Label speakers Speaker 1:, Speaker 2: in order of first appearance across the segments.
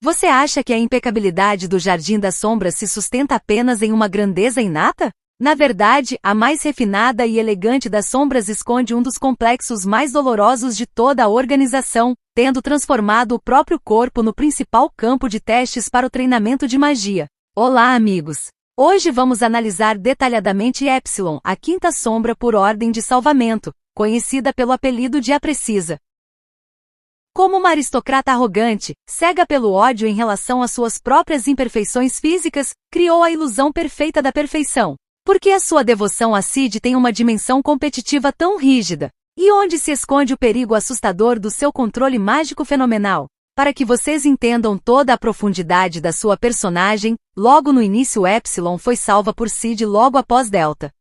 Speaker 1: Você acha que a impecabilidade do Jardim das Sombras se sustenta apenas em uma grandeza inata? Na verdade, a mais refinada e elegante das sombras esconde um dos complexos mais dolorosos de toda a organização, tendo transformado o próprio corpo no principal campo de testes para o treinamento de magia. Olá, amigos! Hoje vamos analisar detalhadamente Epsilon, a quinta sombra por ordem de salvamento, conhecida pelo apelido de A Precisa. Como uma aristocrata arrogante, cega pelo ódio em relação às suas próprias imperfeições físicas, criou a ilusão perfeita da perfeição. Por que a sua devoção a Sid tem uma dimensão competitiva tão rígida? E onde se esconde o perigo assustador do seu controle mágico fenomenal? Para que vocês entendam toda a profundidade da sua personagem, logo no início Epsilon foi salva por Sid logo após Delta.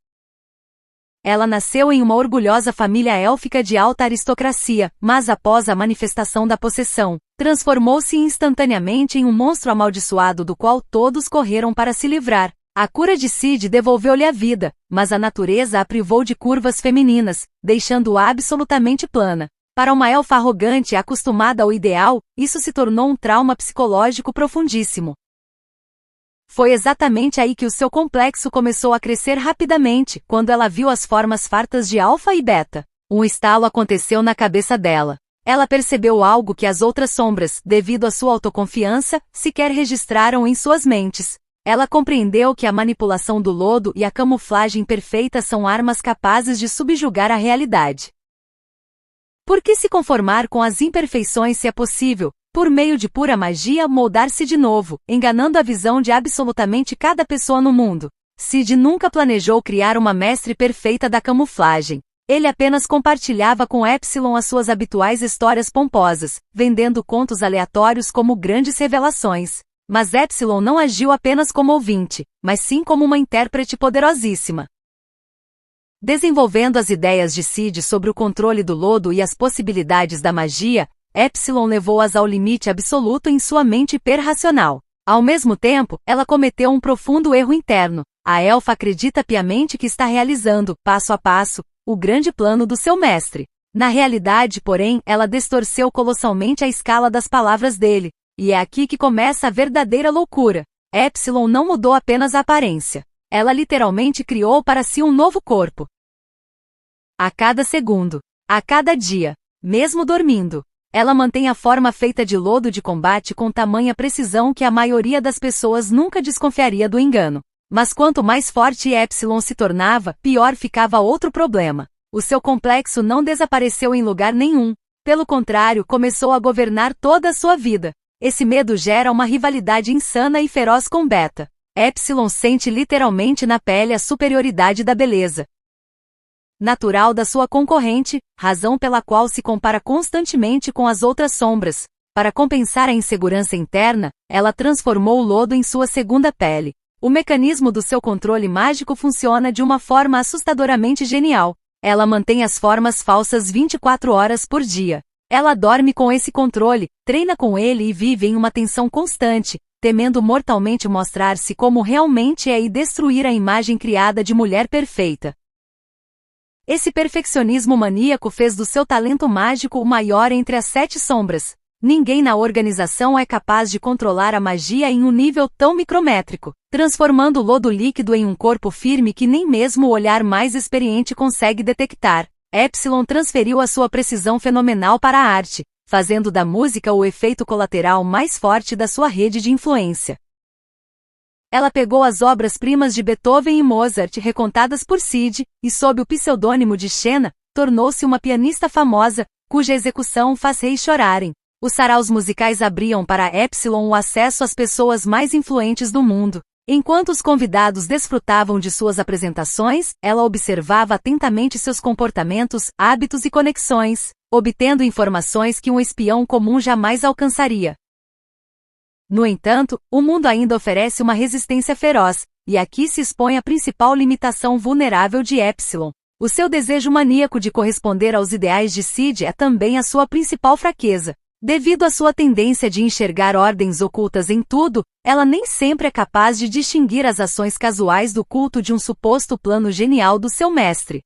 Speaker 1: Ela nasceu em uma orgulhosa família élfica de alta aristocracia, mas após a manifestação da possessão, transformou-se instantaneamente em um monstro amaldiçoado do qual todos correram para se livrar. A cura de Sid devolveu-lhe a vida, mas a natureza a privou de curvas femininas, deixando-a absolutamente plana. Para uma elfa arrogante e acostumada ao ideal, isso se tornou um trauma psicológico profundíssimo. Foi exatamente aí que o seu complexo começou a crescer rapidamente, quando ela viu as formas fartas de Alpha e Beta. Um estalo aconteceu na cabeça dela. Ela percebeu algo que as outras sombras, devido à sua autoconfiança, sequer registraram em suas mentes. Ela compreendeu que a manipulação do lodo e a camuflagem perfeita são armas capazes de subjugar a realidade. Por que se conformar com as imperfeições se é possível, por meio de pura magia, moldar-se de novo, enganando a visão de absolutamente cada pessoa no mundo? Sid nunca planejou criar uma mestre perfeita da camuflagem. Ele apenas compartilhava com Epsilon as suas habituais histórias pomposas, vendendo contos aleatórios como grandes revelações. Mas Epsilon não agiu apenas como ouvinte, mas sim como uma intérprete poderosíssima. Desenvolvendo as ideias de Sid sobre o controle do lodo e as possibilidades da magia, Epsilon levou-as ao limite absoluto em sua mente hiperracional. Ao mesmo tempo, ela cometeu um profundo erro interno. A elfa acredita piamente que está realizando, passo a passo, o grande plano do seu mestre. Na realidade, porém, ela distorceu colossalmente a escala das palavras dele. E é aqui que começa a verdadeira loucura. Epsilon não mudou apenas a aparência. Ela literalmente criou para si um novo corpo. A cada segundo, a cada dia, mesmo dormindo, ela mantém a forma feita de lodo de combate com tamanha precisão que a maioria das pessoas nunca desconfiaria do engano. Mas quanto mais forte Epsilon se tornava, pior ficava outro problema. O seu complexo não desapareceu em lugar nenhum. Pelo contrário, começou a governar toda a sua vida. Esse medo gera uma rivalidade insana e feroz com Beta. Epsilon sente literalmente na pele a superioridade da beleza natural da sua concorrente, razão pela qual se compara constantemente com as outras sombras. Para compensar a insegurança interna, ela transformou o lodo em sua segunda pele. O mecanismo do seu controle mágico funciona de uma forma assustadoramente genial. Ela mantém as formas falsas 24 horas por dia. Ela dorme com esse controle, treina com ele e vive em uma tensão constante, temendo mortalmente mostrar-se como realmente é e destruir a imagem criada de mulher perfeita. Esse perfeccionismo maníaco fez do seu talento mágico o maior entre as 7 sombras. Ninguém na organização é capaz de controlar a magia em um nível tão micrométrico, transformando o lodo líquido em um corpo firme que nem mesmo o olhar mais experiente consegue detectar. Epsilon transferiu a sua precisão fenomenal para a arte, fazendo da música o efeito colateral mais forte da sua rede de influência. Ela pegou as obras-primas de Beethoven e Mozart recontadas por Sid, e sob o pseudônimo de Xena, tornou-se uma pianista famosa, cuja execução faz reis chorarem. Os saraus musicais abriam para Epsilon o acesso às pessoas mais influentes do mundo. Enquanto os convidados desfrutavam de suas apresentações, ela observava atentamente seus comportamentos, hábitos e conexões, obtendo informações que um espião comum jamais alcançaria. No entanto, o mundo ainda oferece uma resistência feroz, e aqui se expõe a principal limitação vulnerável de Epsilon. O seu desejo maníaco de corresponder aos ideais de Sid é também a sua principal fraqueza. Devido à sua tendência de enxergar ordens ocultas em tudo, ela nem sempre é capaz de distinguir as ações casuais do culto de um suposto plano genial do seu mestre.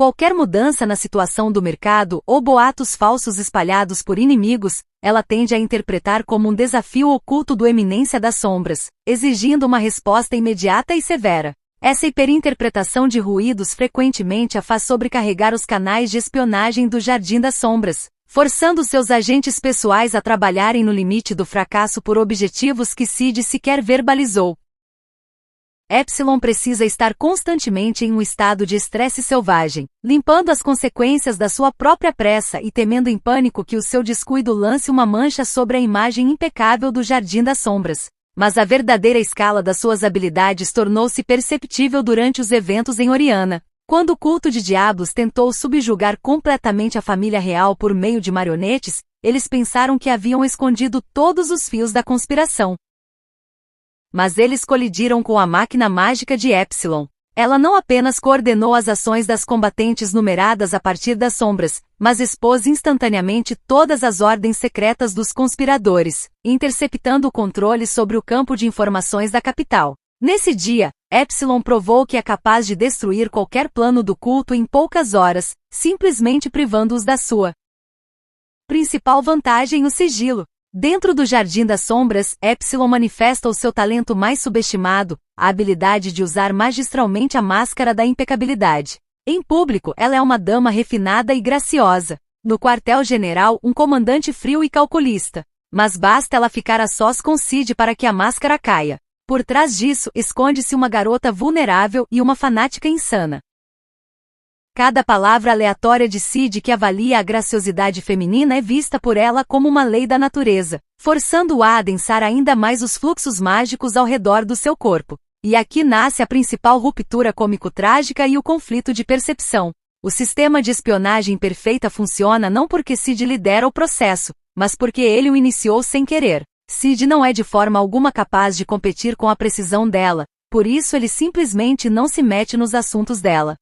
Speaker 1: Qualquer mudança na situação do mercado ou boatos falsos espalhados por inimigos, ela tende a interpretar como um desafio oculto do Eminência das Sombras, exigindo uma resposta imediata e severa. Essa hiperinterpretação de ruídos frequentemente a faz sobrecarregar os canais de espionagem do Jardim das Sombras, forçando seus agentes pessoais a trabalharem no limite do fracasso por objetivos que Sid sequer verbalizou. Epsilon precisa estar constantemente em um estado de estresse selvagem, limpando as consequências da sua própria pressa e temendo em pânico que o seu descuido lance uma mancha sobre a imagem impecável do Jardim das Sombras. Mas a verdadeira escala das suas habilidades tornou-se perceptível durante os eventos em Oriana, quando o culto de Diablos tentou subjugar completamente a família real por meio de marionetes. Eles pensaram que haviam escondido todos os fios da conspiração. Mas eles colidiram com a máquina mágica de Epsilon. Ela não apenas coordenou as ações das combatentes numeradas a partir das sombras, mas expôs instantaneamente todas as ordens secretas dos conspiradores, interceptando o controle sobre o campo de informações da capital. Nesse dia, Epsilon provou que é capaz de destruir qualquer plano do culto em poucas horas, simplesmente privando-os da sua principal vantagem: o sigilo. Dentro do Jardim das Sombras, Epsilon manifesta o seu talento mais subestimado, a habilidade de usar magistralmente a máscara da impecabilidade. Em público, ela é uma dama refinada e graciosa. No quartel-general, um comandante frio e calculista. Mas basta ela ficar a sós com Sid para que a máscara caia. Por trás disso, esconde-se uma garota vulnerável e uma fanática insana. Cada palavra aleatória de Sid que avalia a graciosidade feminina é vista por ela como uma lei da natureza, forçando-a a adensar ainda mais os fluxos mágicos ao redor do seu corpo. E aqui nasce a principal ruptura cômico-trágica e o conflito de percepção. O sistema de espionagem perfeita funciona não porque Sid lidera o processo, mas porque ele o iniciou sem querer. Sid não é de forma alguma capaz de competir com a precisão dela, por isso ele simplesmente não se mete nos assuntos dela.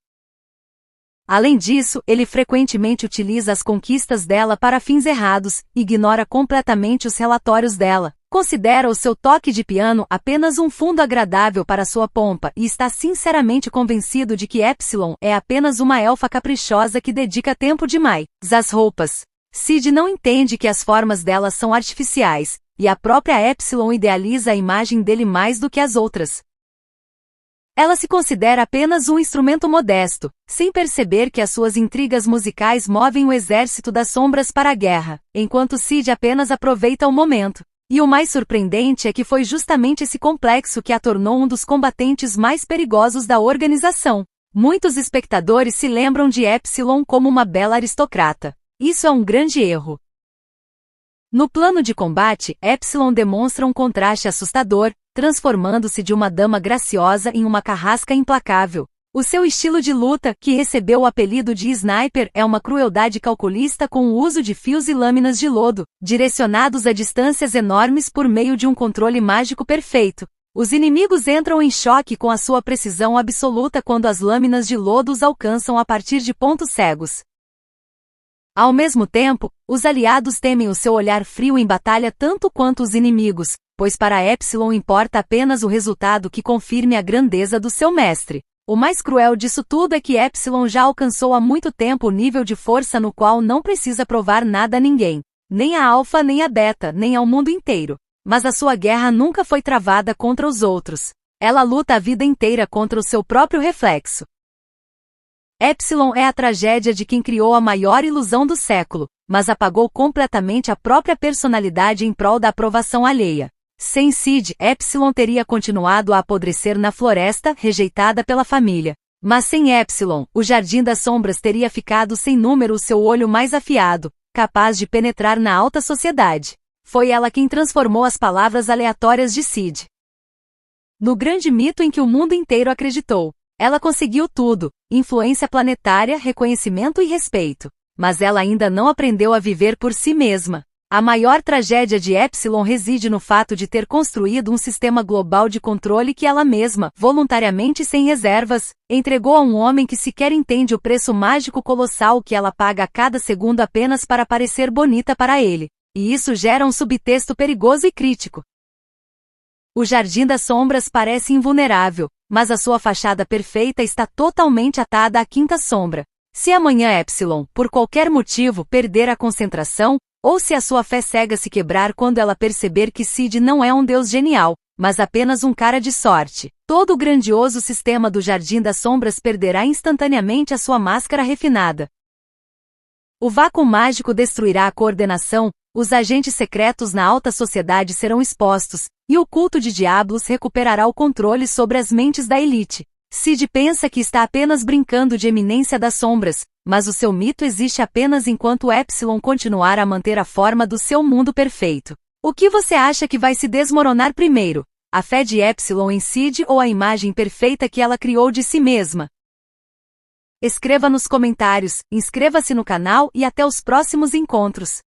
Speaker 1: Além disso, ele frequentemente utiliza as conquistas dela para fins errados, ignora completamente os relatórios dela, considera o seu toque de piano apenas um fundo agradável para sua pompa e está sinceramente convencido de que Epsilon é apenas uma elfa caprichosa que dedica tempo demais às roupas. Sid não entende que as formas dela são artificiais, e a própria Epsilon idealiza a imagem dele mais do que as outras. Ela se considera apenas um instrumento modesto, sem perceber que as suas intrigas musicais movem o exército das sombras para a guerra, enquanto Sid apenas aproveita o momento. E o mais surpreendente é que foi justamente esse complexo que a tornou um dos combatentes mais perigosos da organização. Muitos espectadores se lembram de Epsilon como uma bela aristocrata. Isso é um grande erro. No plano de combate, Epsilon demonstra um contraste assustador, transformando-se de uma dama graciosa em uma carrasca implacável. O seu estilo de luta, que recebeu o apelido de sniper, é uma crueldade calculista com o uso de fios e lâminas de lodo, direcionados a distâncias enormes por meio de um controle mágico perfeito. Os inimigos entram em choque com a sua precisão absoluta quando as lâminas de lodo os alcançam a partir de pontos cegos. Ao mesmo tempo, os aliados temem o seu olhar frio em batalha tanto quanto os inimigos, pois para Epsilon importa apenas o resultado que confirme a grandeza do seu mestre. O mais cruel disso tudo é que Epsilon já alcançou há muito tempo o nível de força no qual não precisa provar nada a ninguém, nem a Alpha nem a Beta, nem ao mundo inteiro. Mas a sua guerra nunca foi travada contra os outros. Ela luta a vida inteira contra o seu próprio reflexo. Epsilon é a tragédia de quem criou a maior ilusão do século, mas apagou completamente a própria personalidade em prol da aprovação alheia. Sem Sid, Epsilon teria continuado a apodrecer na floresta, rejeitada pela família. Mas sem Epsilon, o Jardim das Sombras teria ficado sem número o seu olho mais afiado, capaz de penetrar na alta sociedade. Foi ela quem transformou as palavras aleatórias de Sid no grande mito em que o mundo inteiro acreditou. Ela conseguiu tudo: influência planetária, reconhecimento e respeito. Mas ela ainda não aprendeu a viver por si mesma. A maior tragédia de Epsilon reside no fato de ter construído um sistema global de controle que ela mesma, voluntariamente e sem reservas, entregou a um homem que sequer entende o preço mágico colossal que ela paga a cada segundo apenas para parecer bonita para ele. E isso gera um subtexto perigoso e crítico. O Jardim das Sombras parece invulnerável, mas a sua fachada perfeita está totalmente atada à quinta sombra. Se amanhã Epsilon, por qualquer motivo, perder a concentração, ou se a sua fé cega se quebrar quando ela perceber que Sid não é um deus genial, mas apenas um cara de sorte, todo o grandioso sistema do Jardim das Sombras perderá instantaneamente a sua máscara refinada. O vácuo mágico destruirá a coordenação, os agentes secretos na alta sociedade serão expostos, e o culto de Diablos recuperará o controle sobre as mentes da elite. Sid pensa que está apenas brincando de eminência das sombras, mas o seu mito existe apenas enquanto Epsilon continuar a manter a forma do seu mundo perfeito. O que você acha que vai se desmoronar primeiro? A fé de Epsilon em Sid ou a imagem perfeita que ela criou de si mesma? Escreva nos comentários, inscreva-se no canal e até os próximos encontros.